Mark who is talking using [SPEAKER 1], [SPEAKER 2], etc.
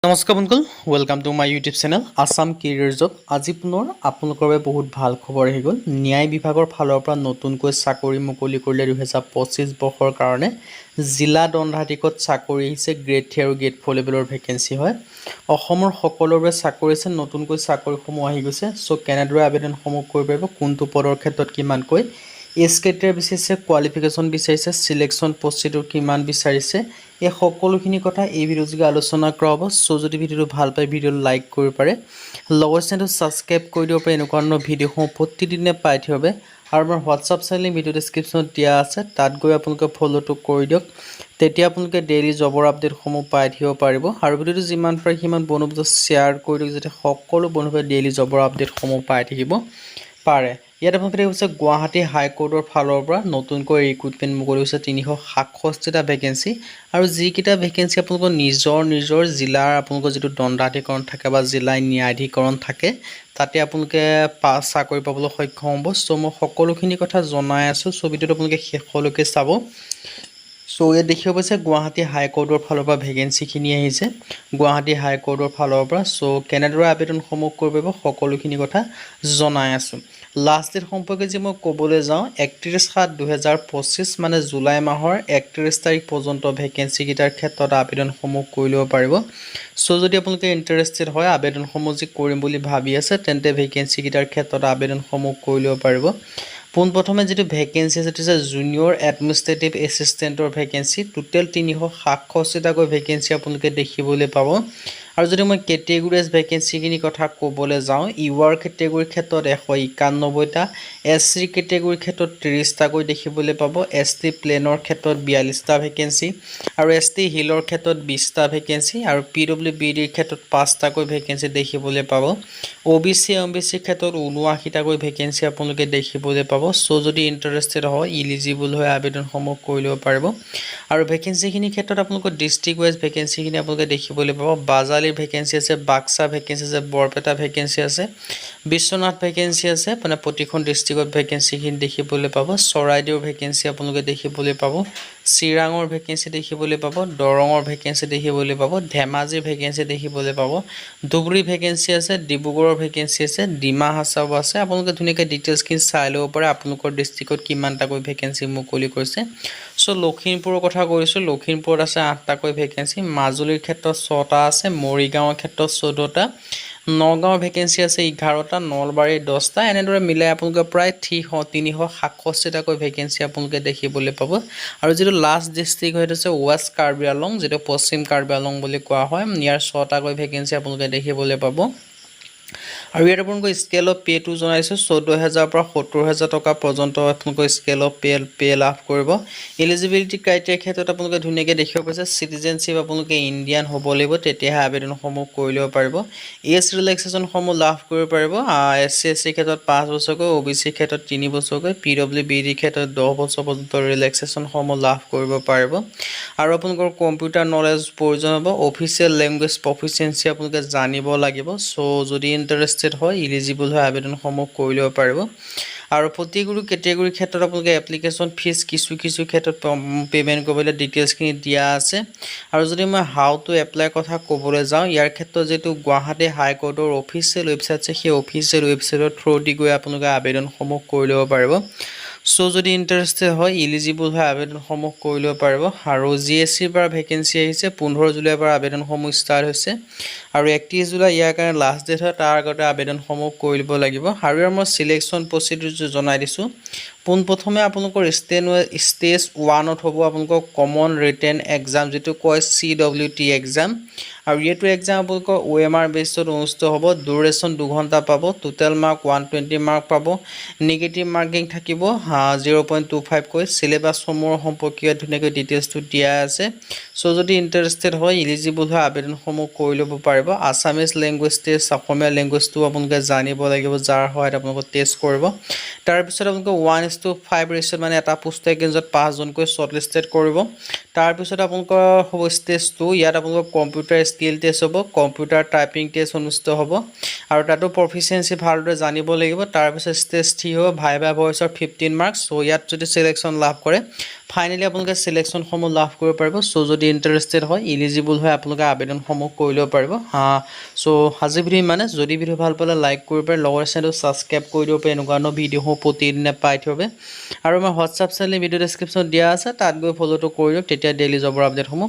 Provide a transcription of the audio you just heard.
[SPEAKER 1] নমস্কাৰ বন্ধুসকল, welcome to my YouTube channel Assam career job. আজি পুনৰ আপোনালোকৰ বাবে বহুত ভাল খবৰ আহি গ'ল। ন্যায় বিভাগৰ ফালৰ পৰা নতুনকৈ চাকৰি মুকলি কৰিলে 2025 বৰ্ষৰ কাৰণে জিলা দণ্ডাধীশত চাকৰি আহিছে। গ্ৰেড 3 আৰু গ্ৰেড 4 লেভেলৰ ভেকেঞ্চি হয়। অসমৰ সকলোৰে চাকৰি আছে, নতুনকৈ চাকৰিসমূহ আহি গৈছে। চ' কেনেদৰে আবেদনসমূহ কৰিব পাৰিব, কোনটো পদৰ ক্ষেত্ৰত কিমানকৈ, এজ ক্ৰাইটেৰিয়া বিচাৰিছে, কোৱালিফিকেশ্যন বিচাৰিছে, চিলেকশ্যন প্ৰচিডিউৰ কিমান বিচাৰিছে, এই সকলোখিনি কথা এই ভিডিঅ' যোগে আলোচনা কৰা হ'ব। চ' যদি ভিডিঅ'টো ভাল পায় ভিডিঅ'টো লাইক কৰিব পাৰে, লগৰ চেনেলটো ছাবস্ক্ৰাইব কৰি দিব পাৰে। এনেকুৱা ধৰণৰ ভিডিঅ'সমূহ প্ৰতিদিনে পাই থাকিব বাবে। আৰু আমাৰ হোৱাটছআপ চেনেল ভিডিঅ' ডেছক্ৰিপশ্যনত দিয়া আছে, তাত গৈ আপোনালোকে ফ'ল'টো কৰি দিয়ক। তেতিয়া আপোনালোকে ডেইলি জবৰ আপডেটসমূহ পাই থাকিব পাৰিব। আৰু ভিডিঅ'টো যিমান পাৰে সিমান বন্ধুবৰ্গক শ্বেয়াৰ কৰি দিয়ক, যাতে সকলো বন্ধুৱে ডেইলি জবৰ আপডেটসমূহ পাই থাকিব পাৰে। ইয়াত আপোনালোকে দেখিছে গুৱাহাটী হাইকোৰ্টৰ ফালৰ পৰা নতুনকৈ ৰিক্ৰুটমেণ্ট মুকলি হৈছে 367টা ভেকেঞ্চি। আৰু যিকেইটা ভেকেঞ্চি আপোনালোকৰ নিজৰ জিলাৰ আপোনালোকৰ যিটো দণ্ডাধীকৰণ থাকে বা জিলা ন্যায়াধীকৰণ থাকে, তাতে আপোনালোকে চাকৰি পাবলৈ সক্ষম হ'ব। চ' মই সকলোখিনি কথা জনাই আছোঁ। চ' ভিডিঅ'টো আপোনালোকে শেষলৈকে চাব। চ' ইয়াত দেখিব পাইছে গুৱাহাটী হাইকোৰ্টৰ ফালৰ পৰা ভেকেঞ্চিখিনি আহিছে, গুৱাহাটী হাইকোৰ্টৰ ফালৰ পৰা। চ' কেনেদৰে আবেদনসমূহ কৰিব পাৰিব সকলোখিনি কথা জনাই আছোঁ। লাষ্ট ডেট সম্পৰ্কে যে মই ক'বলৈ যাওঁ, 31/7/2025 মানে জুলাই মাহৰ 31 তাৰিখ পৰ্যন্ত ভেকেঞ্চিকেইটাৰ ক্ষেত্ৰত আবেদনসমূহ কৰি ল'ব পাৰিব। চ' যদি আপোনালোকে ইণ্টাৰেষ্টেড হয়, আবেদনসমূহ যি কৰিম বুলি ভাবি আছে, তেন্তে ভেকেঞ্চিকেইটাৰ ক্ষেত্ৰত আবেদনসমূহ কৰি ল'ব পাৰিব। পোনপ্ৰথমে যিটো ভেকেঞ্চি আছে, সেইটো হৈছে জুনিয়ৰ এডমিনিষ্ট্ৰেটিভ এছিষ্টেণ্টৰ ভেকেঞ্চি। টোটেল 367টাকৈ ভেকেঞ্চি আপোনালোকে দেখিবলৈ পাব। আৰু যদি মই কেটেগৰী ৱাইজ ভেকেঞ্চিখিনিৰ কথা ক'বলৈ যাওঁ, ইউআৰ কেটেগৰীৰ ক্ষেত্ৰত 191টা, এছ চি কেটেগৰীৰ ক্ষেত্ৰত 30টাকৈ দেখিবলৈ পাব, এছ টি প্লেনৰ ক্ষেত্ৰত 42টা ভেকেঞ্চি, আৰু এছ টি হিলৰ ক্ষেত্ৰত 20টা ভেকেঞ্চি, আৰু পি ডব্লিউ বি ডিৰ ক্ষেত্ৰত 5টাকৈ ভেকেঞ্চি দেখিবলৈ পাব। অ' বি চি এম বি চিৰ ক্ষেত্ৰত 79টাকৈ ভেকেঞ্চি আপোনালোকে দেখিবলৈ পাব। চ' যদি ইণ্টাৰেষ্টেড হয়, ইলিজিবল হৈ আবেদনসমূহ কৰি ল'ব পাৰিব। আৰু ভেকেঞ্চিখিনিৰ ক্ষেত্ৰত আপোনালোকৰ ডিষ্ট্ৰিক্ট ৱাইজ ভেকেঞ্চিখিনি আপোনালোকে দেখিবলৈ পাব। বাজালিৰ ভেকেঞ্চি আছে, বাক্সা ভেকেঞ্চি আছে, বৰপেটা ভেকেঞ্চি আছে, বিশ্বনাথ ভেকেঞ্চি আছে, মানে প্ৰতিখন ডিষ্ট্ৰিক্টত ভেকেঞ্চিখিনি দেখিবলৈ পাব। চৰাইদেউৰ ভেকেঞ্চি আপোনালোকে দেখিবলৈ পাব, চিৰাঙৰ ভেকেঞ্চি দেখিবলৈ পাব, দৰঙৰ ভেকেঞ্চি দেখিবলৈ পাব, ধেমাজিৰ ভেকেঞ্চি দেখিবলৈ পাব, ধুবুৰী ভেকেঞ্চি আছে, ডিব্ৰুগড়ৰ ভেকেঞ্চি আছে, ডিমা হাছাও আছে। আপোনালোকে ধুনীয়াকৈ ডিটেইলছখিনি চাই ল'ব পাৰে, আপোনালোকৰ ডিষ্ট্ৰিক্টত কিমানটাকৈ ভেকেঞ্চি মুকলি কৰিছে। চ' লখিমপুৰৰ কথা কৈছোঁ, লখিমপুৰত আছে 8টাকৈ ভেকেঞ্চি, মাজুলীৰ ক্ষেত্ৰত 6টা আছে, মৰিগাঁৱৰ ক্ষেত্ৰত 14টা, নগাঁৱৰ ভেকেঞ্চি আছে 11টা, নলবাৰীৰ 10টা। এনেদৰে মিলাই আপোনালোকে প্ৰায় 367টাকৈ ভেকেঞ্চি আপোনালোকে দেখিবলৈ পাব। আৰু যিটো লাষ্ট ডিষ্ট্ৰিক্ট হয়, সেইটো হৈছে ৱেষ্ট কাৰ্বি আংলং, যিটো পশ্চিম কাৰ্বি আংলং বুলি কোৱা হয়। ইয়াৰ 6টাকৈ ভেকেঞ্চি আপোনালোকে দেখিবলৈ পাব। আৰু ইয়াত আপোনালোকৰ স্কেল অফ পে'টো জনাইছোঁ, 14,000 পৰা 70,000 টকা পৰ্যন্ত আপোনালোকৰ স্কেল অফ পে' লাভ কৰিব। এলিজিবিলিটি ক্ৰাইটেৰিয়াৰ ক্ষেত্ৰত আপোনালোকে ধুনীয়াকৈ দেখিব পাইছে, চিটিজেনশ্বিপ আপোনালোকে ইণ্ডিয়ান হ'ব লাগিব, তেতিয়াহে আবেদনসমূহ কৰি ল'ব পাৰিব। এজ ৰিলেক্সেশ্যনসমূহ লাভ কৰিব পাৰিব। এছ চি এছ চিৰ ক্ষেত্ৰত 5 বছৰকৈ, অ' বি চিৰ ক্ষেত্ৰত 3 বছৰকৈ, পি ডব্লিউ বি ডিৰ ক্ষেত্ৰত 10 বছৰ পৰ্যন্ত ৰিলেক্সেশ্যনসমূহ লাভ কৰিব পাৰিব। আৰু আপোনালোকৰ কম্পিউটাৰ নলেজ প্ৰয়োজন হ'ব, অফিচিয়েল লেংগুৱেজ প্ৰফিচিয়েঞ্চি আপোনালোকে জানিব লাগিব। চ' যদি ইণ্টাৰেষ্টেড হয়, ইলিজিবল হৈ আবেদনসমূহ কৰি ল'ব পাৰিব। আৰু প্ৰতিটো কেটেগৰীৰ ক্ষেত্ৰত আপোনালোকে এপ্লিকেশ্যন ফিজ কিছু ক্ষেত্ৰত পে'মেণ্ট কৰিবলৈ ডিটেইলছখিনি দিয়া আছে। আৰু যদি মই হাউ টু এপ্লাই কথা ক'বলৈ যাওঁ, ইয়াৰ ক্ষেত্ৰত যিটো গুৱাহাটী হাইকোৰ্টৰ অফিচিয়েল ৱেবছাইট আছে, সেই অফিচিয়েল ৱেবছাইটৰ থ্ৰুদি গৈ আপোনালোকে আবেদনসমূহ কৰি ল'ব পাৰিব। চ' যদি ইণ্টাৰেষ্টেড হয়, ইলিজিবল হৈ আবেদনসমূহ কৰি ল'ব পাৰিব। আৰু জি এছ চিৰ পৰা ভেকেঞ্চি আহিছে, 15 জুলাইৰ পৰা আবেদনসমূহ ষ্টাৰ্ট হৈছে, আৰু 31 জুলাই ইয়াৰ কাৰণে লাষ্ট ডেট হয়, তাৰ আগতে আবেদনসমূহ কৰি ল'ব লাগিব। আৰু ইয়াৰ মই চিলেকশ্যন প্ৰচিডিউৰটো জনাই দিছোঁ। পোনপ্ৰথমে আপোনালোকৰ ষ্টেজ 1ত হ'ব আপোনালোকৰ কমন ৰিটেন এক্সাম, যিটো কয় CWT এক্সাম। আৰু এইটো এক্সাম আপোনালোকৰ OMR বেছত অনুষ্ঠিত হ'ব। ডিউৰেশ্যন 2 ঘণ্টা পাব, টোটেল মাৰ্ক 120 মাৰ্ক পাব, নিগেটিভ মাৰ্কিং থাকিব 0.25কৈ। চিলেবাছসমূহৰ সম্পৰ্কীয় ধুনীয়াকৈ ডিটেইলছটো দিয়া আছে। চ' যদি ইণ্টাৰেষ্টেড হয়, ইলিজিবল হৈ আবেদনসমূহ কৰি ল'ব পাৰিব। আছামিজ লেংগুৱেজ টেষ্ট, অসমীয়া লেংগুৱেজটো আপোনালোকে জানিব লাগিব, যাৰ সহায়ত আপোনালোকক টেষ্ট কৰিব। তাৰপিছত আপোনালোকে 1:5 ৰেচিঅ'ত, মানে এটা পোষ্টৰ এগেইনষ্টত 5জনকৈ শ্বৰ্টলিষ্টেড কৰিব। তাৰপিছত আপোনালোকৰ হ'ব ষ্টেজ 2, ইয়াত আপোনালোকৰ কম্পিউটাৰ স্কিল টেষ্ট হ'ব, কম্পিউটাৰ টাইপিং টেষ্ট অনুষ্ঠিত হ'ব, আৰু তাতো প্ৰফিচিয়েঞ্চি ভালদৰে জানিব লাগিব। তাৰপিছত ষ্টেজ 3 হ'ব ভাইভা ভইচৰ 15 মাৰ্কছ। চ' ইয়াত যদি চিলেকশ্যন লাভ কৰে, ফাইনেলি আপোনালোকে চিলেকশ্যনসমূহ লাভ কৰিব পাৰিব। চ' যদি ইণ্টাৰেষ্টেড হয়, ইলিজিবল হয়, আপোনালোকে আবেদনসমূহ কৰি ল'ব পাৰিব। চ' আজি ভিডিঅ' ইমানে। যদি ভিডিঅ' ভাল পালে লাইক কৰিব পাৰে, লগৰ চেনেলটো ছাবস্ক্ৰাইব কৰি দিব পাৰে, এনেকুৱা ধৰণৰ ভিডিঅ'সমূহ প্ৰতিদিনে পাই থ'বে। আৰু আমাৰ হোৱাটছআপ চেনেল ভিডিঅ' ডেছক্ৰিপশ্যনত দিয়া আছে, তাত গৈ ফ'ল'টো কৰি দিয়ক, তেতিয়া ডেইলি জবৰ আপডেটসমূহ